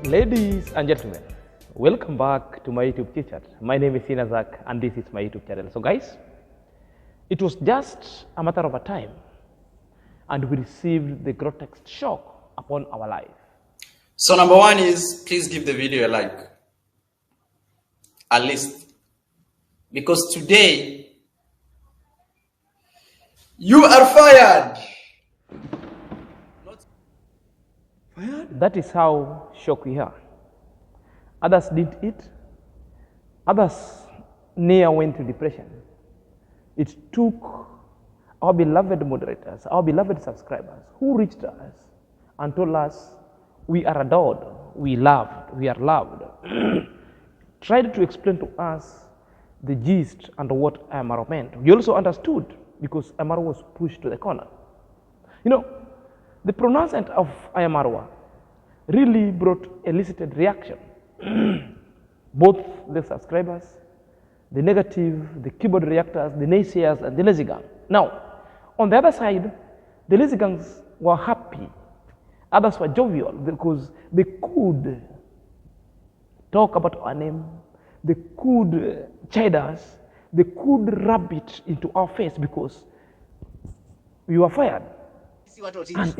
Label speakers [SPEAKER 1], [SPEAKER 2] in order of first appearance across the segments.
[SPEAKER 1] Ladies and gentlemen, welcome back to my YouTube chit chat. My name is Sinazak and this is my YouTube channel. So guys, it was just a matter of a time and we received the grotesque shock upon our life.
[SPEAKER 2] So number one is, please give the video a like, at least, because today you are fired.
[SPEAKER 1] Fired? That is how shocked we are. Others did it. Others near went to depression. It took our beloved moderators, our beloved subscribers who reached us and told us we are adored, we loved, we are loved. Tried to explain to us the gist and what IAM-MARWA meant. We also understood because IAM-MARWA was pushed to the corner. You know, the pronouncement of IAM-MARWA really brought elicited reaction. Both the subscribers, the negative, the keyboard reactors, the naysayers, and the lazy gang. Now, on the other side, the lazy gangs were happy. Others were jovial because they could talk about our name, they could chide us, they could rub it into our face because we were fired.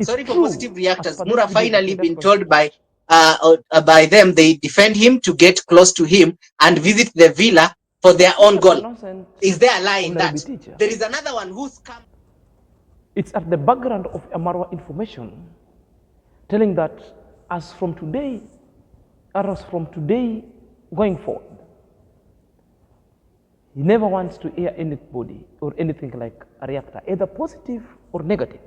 [SPEAKER 3] Sorry for positive reactors. Mura finally been told by them they defend him to get close to him and visit the villa for their own goal. Is there a lie in that? There is another one who's come.
[SPEAKER 1] It's at the background of IAM-MARWA information telling that as from today going forward, he never wants to hear anybody or anything like a reactor, either positive or negative.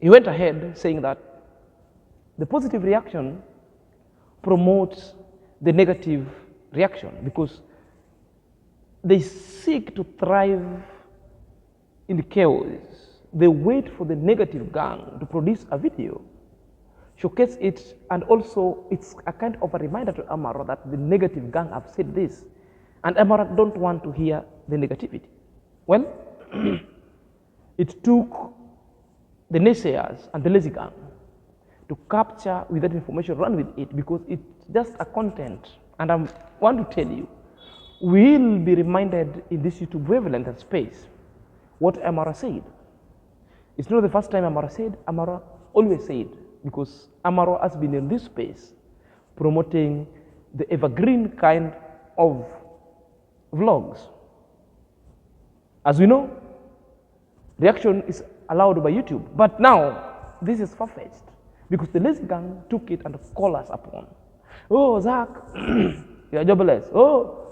[SPEAKER 1] He went ahead saying that the positive reaction promotes the negative reaction because they seek to thrive in the chaos. They wait for the negative gang to produce a video, showcase it, and also it's a kind of a reminder to IAM-MARWA that the negative gang have said this, and IAM-MARWA don't want to hear the negativity. Well, it took the naysayers and the lazy gang to capture with that information, run with it, because it's just a content. And I want to tell you, we'll be reminded in this YouTube wavelength space what IAM-MARWA said. It's not the first time IAM-MARWA said, IAM-MARWA always said, because IAM-MARWA has been in this space promoting the evergreen kind of vlogs. As we know, reaction is allowed by YouTube, but now this is far-fetched because the lazy gang took it and called us upon. Oh, Zach, you're jobless. Oh,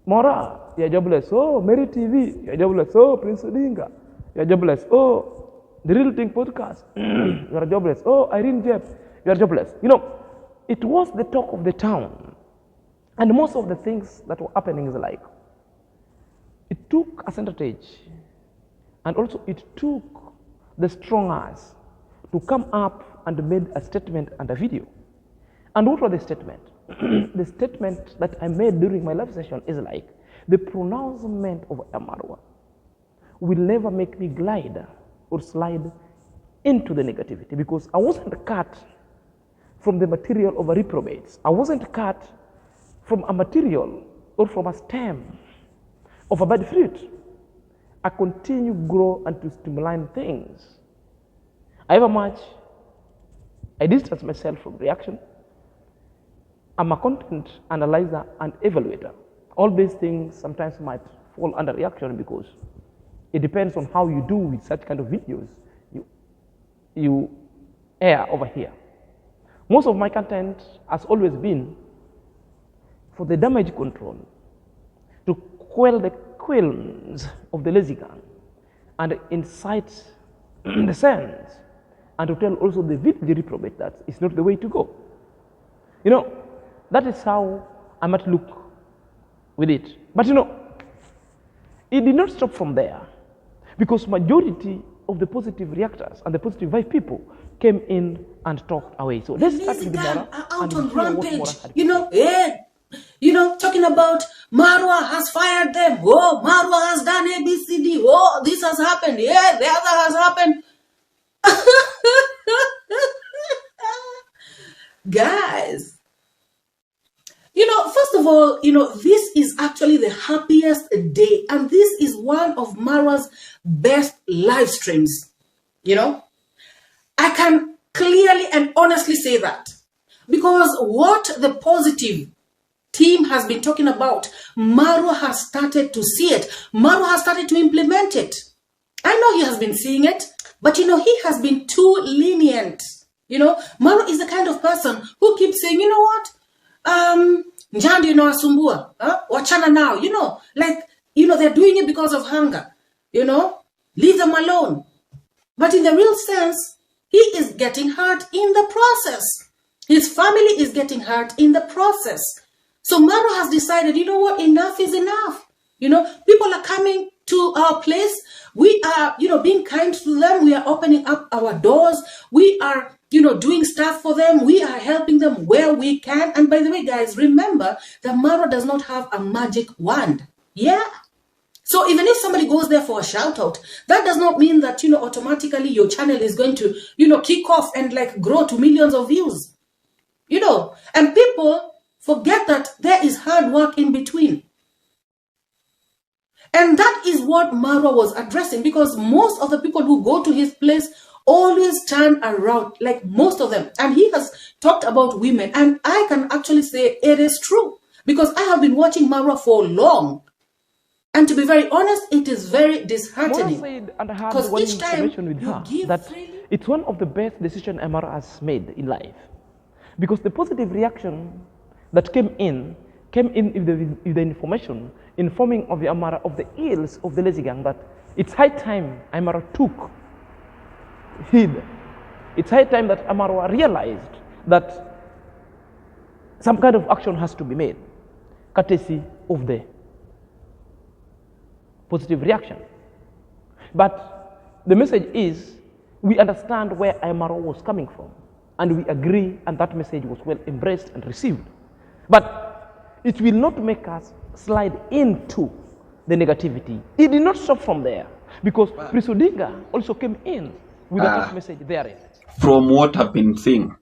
[SPEAKER 1] Mora, you're jobless. Oh, Mary TV, you're jobless. Oh, Prince Odinga, you're jobless. Oh, The Real Thing Podcast, you're jobless. Oh, Irene Jeff, you're jobless. You know, it was the talk of the town. And most of the things that were happening is like, it took a center stage. And also it took the strongers to come up and made a statement and a video. And what was the statement? The statement that I made during my live session is like, the pronouncement of IAM-MARWA will never make me glide or slide into the negativity because I wasn't cut from the material of a reprobates. I wasn't cut from a material or from a stem of a bad fruit. I continue to grow and to stimulate things. However much I distance myself from reaction, I'm a content analyzer and evaluator. All these things sometimes might fall under reaction because it depends on how you do with such kind of videos you air over here. Most of my content has always been for the damage control, to quell the qualms of the lazy gang and incite the sense and to tell also the reprobate that it's not the way to go. You know, that is how I might look with it. But you know, it did not stop from there because majority of the positive reactors and the positive vibe people came in and talked away. So let's start with the Mora
[SPEAKER 4] out on rampage. Talking about MARWA has fired them. Oh, MARWA has done ABCD. Oh, this has happened. Yeah, the other has happened. Guys, first of all, this is actually the happiest day, and this is one of Marwa's best live streams. I can clearly and honestly say that, because what the positive team has been talking about, Marwa has started to see it. Marwa has started to implement it. I know he has been seeing it, but he has been too lenient. Marwa is the kind of person who keeps saying, you know what? Njandi asumbua, wachana now, they're doing it because of hunger, leave them alone. But in the real sense, he is getting hurt in the process. His family is getting hurt in the process. So Marwa has decided, you know what, enough is enough. People are coming to our place. We are, being kind to them. We are opening up our doors. We are, doing stuff for them. We are helping them where we can. And by the way, guys, remember that Marwa does not have a magic wand. Yeah. So even if somebody goes there for a shout out, that does not mean that, automatically your channel is going to, kick off and grow to millions of views. And people forget that there is hard work in between. And that is what Marwa was addressing, because most of the people who go to his place always turn around, most of them. And he has talked about women. And I can actually say it is true, because I have been watching Marwa for long. And to be very honest, it is very disheartening.
[SPEAKER 1] Said, and I had one
[SPEAKER 4] each time
[SPEAKER 1] with her that it's one of the best decisions Amar has made in life. Because the positive reaction that came in with the information informing of the Amara of the ills of the lazy gang, that it's high time Amara took heed. It's high time that Amara realized that some kind of action has to be made, courtesy of the positive reaction. But the message is, we understand where Amara was coming from, and we agree, and that message was well embraced and received. But it will not make us slide into the negativity. It did not stop from there, because Prisodinga also came in with that message therein.
[SPEAKER 5] From what I've been seeing,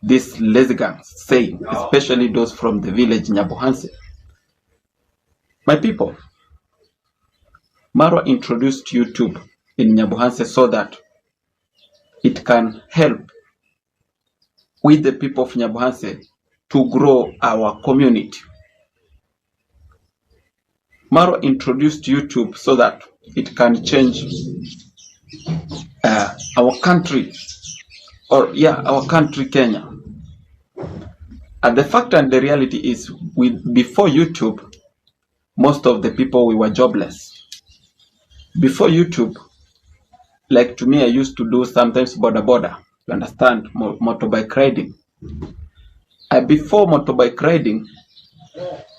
[SPEAKER 5] these lazy gangs saying, especially those from the village Nyabohanse, my people, Marwa introduced YouTube in Nyabohanse so that it can help with the people of Nyabohanse to grow our community. Marwa introduced YouTube so that it can change our country, our country, Kenya. And the fact and the reality is, before YouTube, most of the people, we were jobless. Before YouTube, like to me, I used to do sometimes border, you understand, motorbike riding. Before motorbike riding,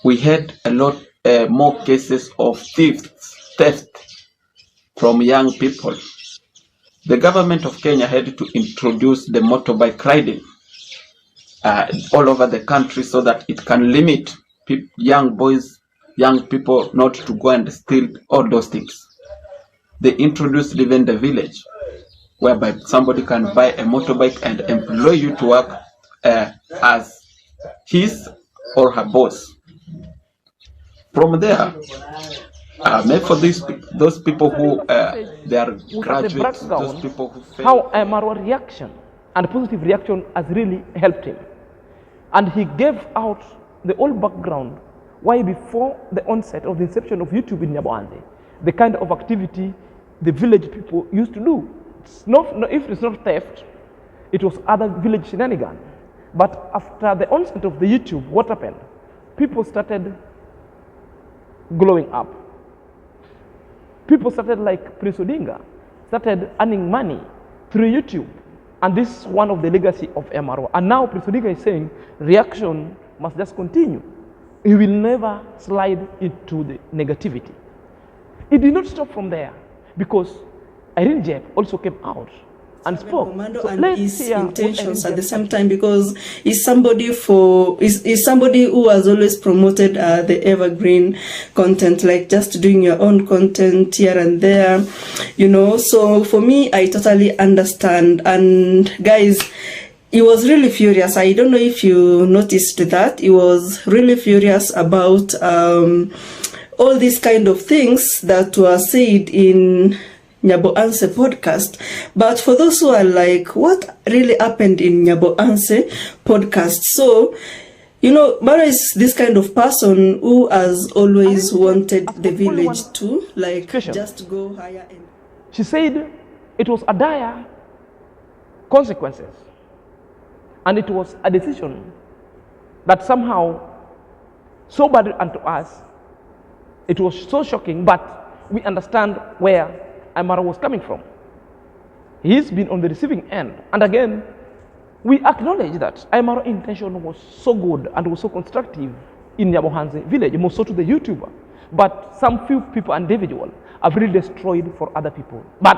[SPEAKER 5] we had a lot more cases of theft from young people. The government of Kenya had to introduce the motorbike riding all over the country so that it can limit young people not to go and steal all those things. They introduced even the village, whereby somebody can buy a motorbike and employ you to work as his or her boss. From there, maybe for those people who they are graduates, those people who fail.
[SPEAKER 1] How Marwa reaction and positive reaction has really helped him. And he gave out the whole background why before the onset of the inception of YouTube in Nyabohanse, the kind of activity the village people used to do. If it's not theft, it was other village shenanigans. But after the onset of the YouTube, what happened? People started glowing up. People started, like Prince Odinga, started earning money through YouTube. And this is one of the legacy of MRO. And now Prince Odinga is saying reaction must just continue. He will never slide into the negativity. It did not stop from there, because Irene Jeb also came out and spoke.
[SPEAKER 6] Commando
[SPEAKER 1] So
[SPEAKER 6] and
[SPEAKER 1] let's
[SPEAKER 6] his
[SPEAKER 1] hear
[SPEAKER 6] intentions at the same time, because he's somebody who has always promoted the evergreen content, like just doing your own content here and there, you know. So for me, I totally understand. And guys, he was really furious. I don't know if you noticed that. He was really furious about all these kind of things that were said in Nyabo Anse podcast. But for those who are like, what really happened in Nyabo Anse podcast? So, you know, Mara is this kind of person who has always wanted the village to like just go higher. And
[SPEAKER 1] she said it was a dire consequences, and it was a decision that somehow so bad unto us. It was so shocking, but we understand where Amar was coming from. He's been on the receiving end. And again, we acknowledge that Amar's intention was so good and was so constructive in Nyabohanse village, more so to the YouTuber. But some few people, individual, have really destroyed for other people. But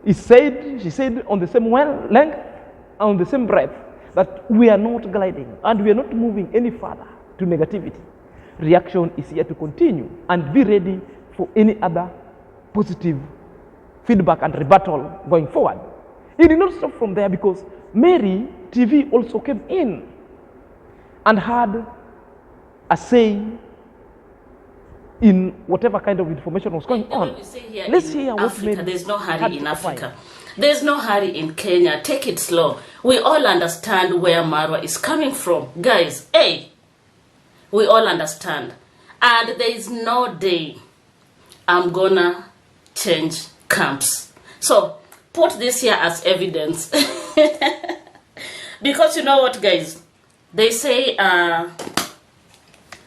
[SPEAKER 1] she said on the same length, on the same breath, that we are not gliding and we are not moving any further to negativity. Reaction is here to continue, and be ready for any other positive feedback and rebuttal going forward. It did not stop from there, because Mary TV also came in and had a say in whatever kind of information was going on. Let's hear what
[SPEAKER 7] Africa, there's no hurry in Africa. There's no hurry in Kenya. Take it slow. We all understand where Marwa is coming from. Guys, hey, we all understand. And there is no day I'm gonna change camps. So put this here as evidence. Because you know what, guys? They say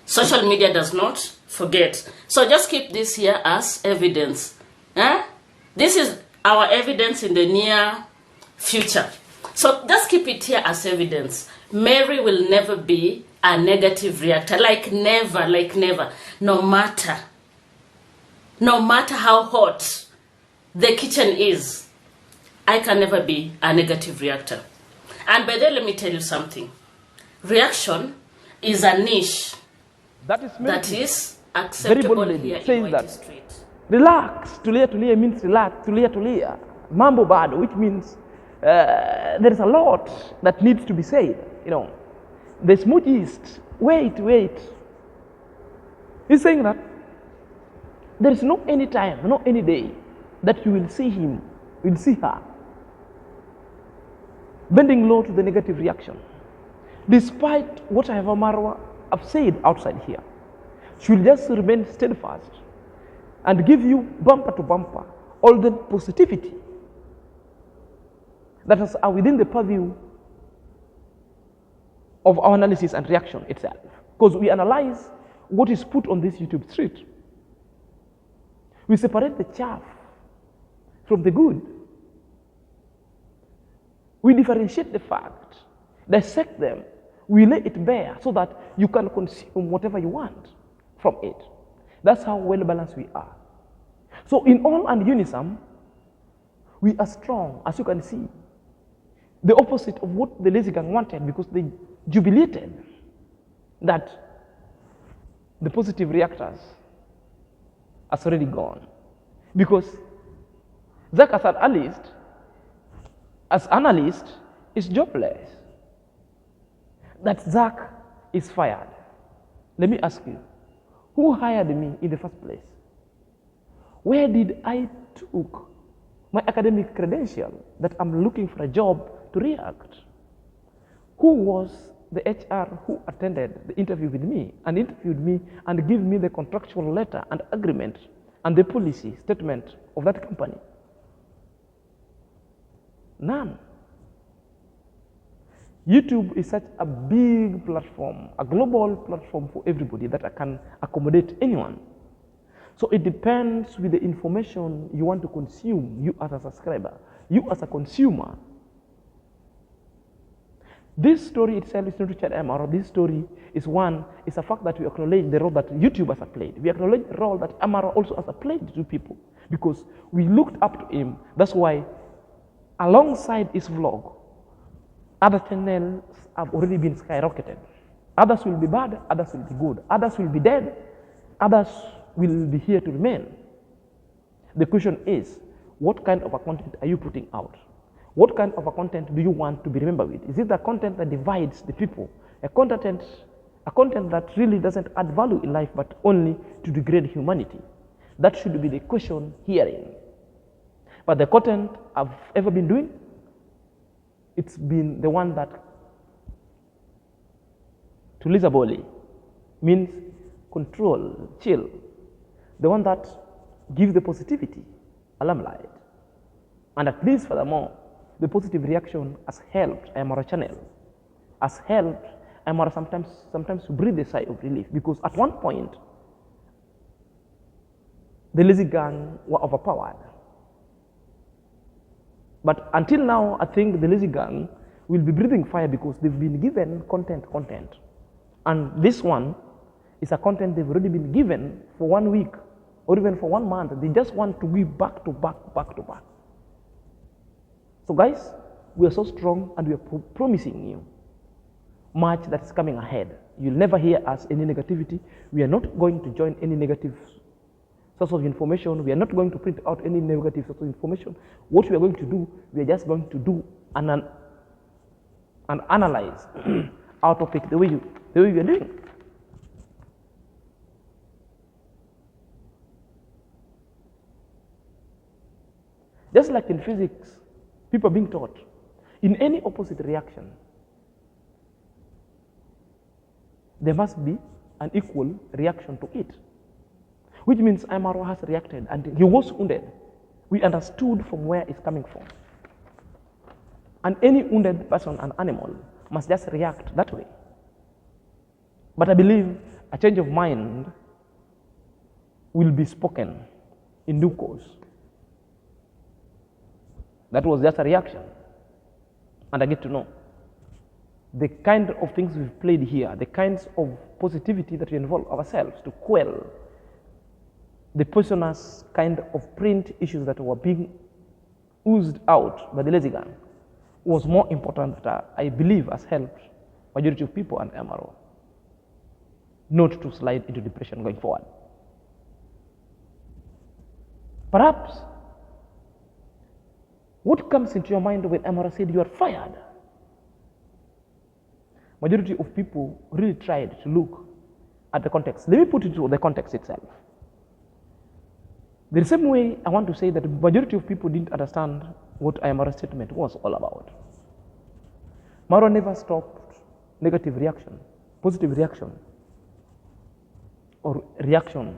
[SPEAKER 7] social media does not forget. So just keep this here as evidence. This is our evidence in the near future. So just keep it here as evidence. Mary will never be a negative reactor. Like never. No matter how hot the kitchen is, I can never be a negative reactor. And by the way, let me tell you something. Reaction is a niche that is acceptable here in White Street.
[SPEAKER 1] Relax, tulia means relax, tulia. Mambo bado, which means there is a lot that needs to be said. You know, the smooth east, wait. He's saying that there is no any time, no any day that you will see him, you will see her bending low to the negative reaction. Despite what I have Marwa have said outside here, she will just remain steadfast and give you bumper to bumper all the positivity that are within the purview of our analysis and reaction itself. Because we analyze what is put on this YouTube street. We separate the chaff from the good. We differentiate the fact, dissect them, we lay it bare so that you can consume whatever you want from it. That's how well balanced we are. So in all and unison, we are strong, as you can see. The opposite of what the lazy gang wanted, because they jubilated that the positive reactors has already gone. Because Zach as analyst is jobless. That Zach is fired. Let me ask you, who hired me in the first place? Where did I took my academic credential that I'm looking for a job to react? Who was the HR who attended the interview with me and interviewed me and gave me the contractual letter and agreement and the policy statement of that company? None. YouTube is such a big platform, a global platform for everybody that can accommodate anyone. So it depends with the information you want to consume, you as a subscriber, you as a consumer. This story itself is not Richard Amar. This story is a fact that we acknowledge the role that YouTubers have played. We acknowledge the role that Amar also has played to people, because we looked up to him. That's why alongside his vlog, other channels have already been skyrocketed. Others will be bad, others will be good, others will be dead, others will be here to remain. The question is, what kind of a content are you putting out? What kind of a content do you want to be remembered with? Is it the content that divides the people? A content that really doesn't add value in life but only to degrade humanity? That should be the question herein. But the content I've ever been doing, it's been the one that tuliza boli means control, chill. The one that gives the positivity, a limelight. And at least furthermore, the positive reaction has helped IAM-MARWA channel, has helped IAM-MARWA sometimes to breathe a sigh of relief, because at one point, the lazy gang were overpowered. But until now, I think the lazy gang will be breathing fire because they've been given content. And this one is a content they've already been given for 1 week or even for 1 month. They just want to give back to back. So guys, we are so strong and we are promising you much that is coming ahead. You'll never hear us any negativity. We are not going to join any negative source of information. We are not going to print out any negative source of information. What we are going to do, we are just going to do and analyze our topic the way we are doing. Just like in physics, people are being taught, in any opposite reaction, there must be an equal reaction to it. Which means IAM-MARWA has reacted and he was wounded. We understood from where it's coming from. And any wounded person and animal must just react that way. But I believe a change of mind will be spoken in due course. That was just a reaction. And I get to know the kind of things we've played here, the kinds of positivity that we involve ourselves to quell the poisonous kind of print issues that were being oozed out by the lazy gang was more important that I believe has helped majority of people and IAM-MARWA not to slide into depression going forward. Perhaps what comes into your mind when IAM-MARWA said you are fired? Majority of people really tried to look at the context. Let me put it into the context itself. The same way I want to say that the majority of people didn't understand what IAM-MARWA's statement was all about. MARWA never stopped negative reaction, positive reaction, or reaction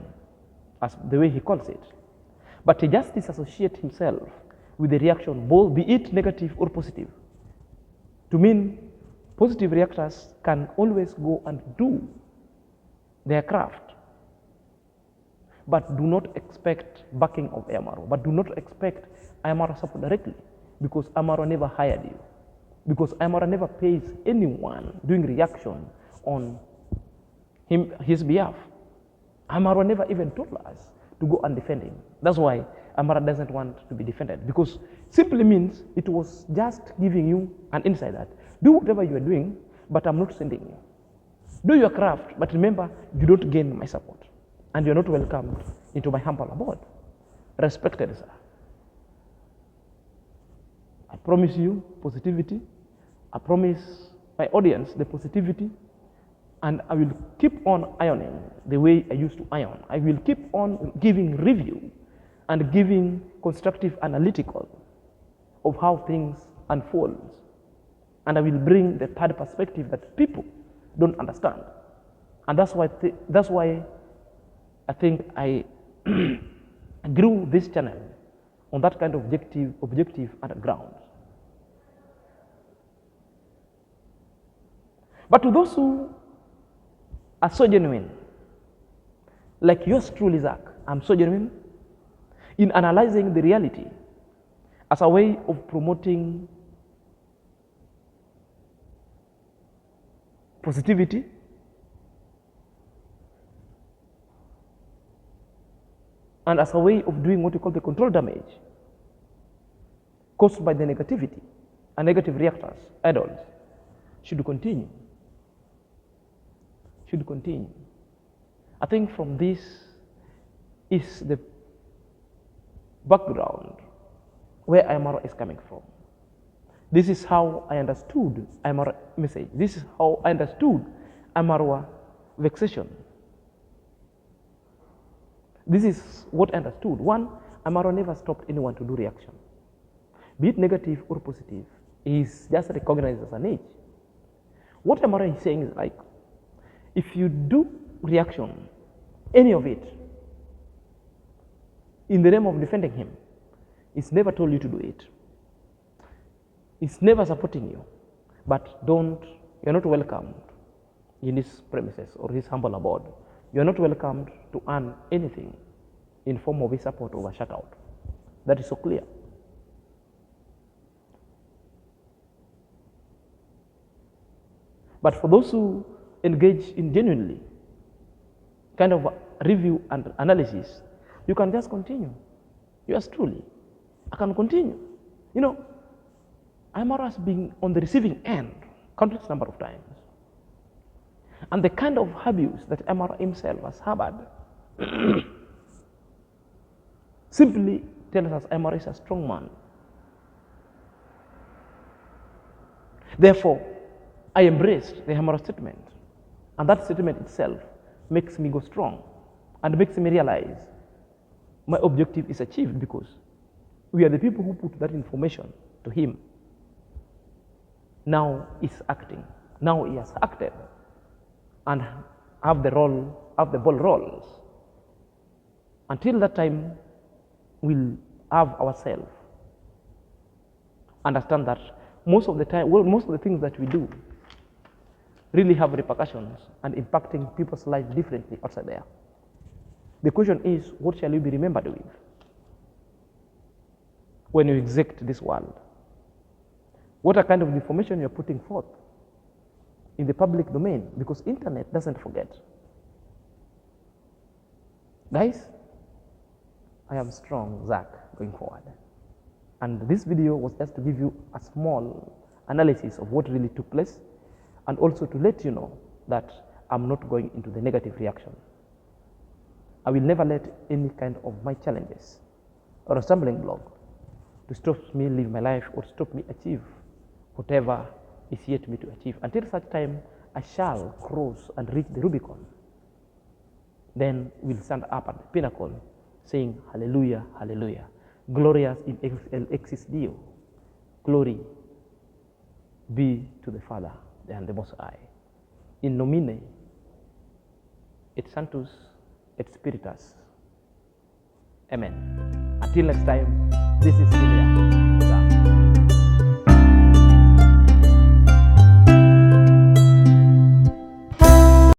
[SPEAKER 1] as the way he calls it. But he just disassociates himself with the reaction, both be it negative or positive. To mean positive reactors can always go and do their craft, but do not expect backing of IAM-MARWA, but do not expect IAM-MARWA support directly, because IAM-MARWA never hired you, because IAM-MARWA never pays anyone doing reaction on his behalf. IAM-MARWA never even told us to go and defend him. That's why IAM-MARWA doesn't want to be defended, because simply means it was just giving you an insight that do whatever you are doing, but I'm not sending you. Do your craft, but remember, you don't gain my support, and you're not welcomed into my humble abode. Respected, sir. I promise you positivity. I promise my audience the positivity, and I will keep on ironing the way I used to iron. I will keep on giving review and giving constructive analytical of how things unfold. And I will bring the third perspective that people don't understand. And that's why I think I grew this channel on that kind of objective and ground. But to those who are so genuine, like yours truly, Zach, I'm so genuine in analyzing the reality as a way of promoting positivity, and as a way of doing what we call the control damage. caused by the negativity and negative reactors, adults, should continue. Should continue. I think from this is the background where IAM-MARWA is coming from. This is how I understood IAM-MARWA message. This is how I understood IAM-MARWA vexation. This is what I understood. One, IAM-MARWA never stopped anyone to do reaction. Be it negative or positive, is just recognized as an age. What IAM-MARWA is saying is like, if you do reaction, any of it, in the name of defending him, it's never told you to do it. It's never supporting you. But you're not welcomed in his premises or his humble abode. You're not welcomed to earn anything in form of a support or a shutout. That is so clear. But for those who engage in genuinely kind of review and analysis, you can just continue. Yours truly, I can continue. You know, IAM-MARWA has been on the receiving end countless number of times. And the kind of abuse that IAM-MARWA himself has harbored simply tells us IAM-MARWA is a strong man. Therefore, I embraced the IAM-MARWA statement. And that statement itself makes me go strong and makes me realize my objective is achieved because we are the people who put that information to him. Now he's acting. Now he has acted and have the ball rolls. Until that time, we'll have ourselves understand that most of the time, most of the things that we do really have repercussions and impacting people's lives differently outside there. The question is, what shall you be remembered with when you exit this world? What are kind of information you're putting forth in the public domain? Because internet doesn't forget. Guys, I am strong, Zach, going forward. And this video was just to give you a small analysis of what really took place and also to let you know that I'm not going into the negative reaction. I will never let any kind of my challenges or a stumbling block to stop me live my life or stop me achieve whatever is yet me to achieve. Until such time, I shall cross and reach the Rubicon. Then we'll stand up at the pinnacle saying, Hallelujah, Hallelujah. Glorious in exis Deo. Glory be to the Father and the Most High. In nomine et Sanctus et Spiritus. Amen. Until next time, this is Ilya.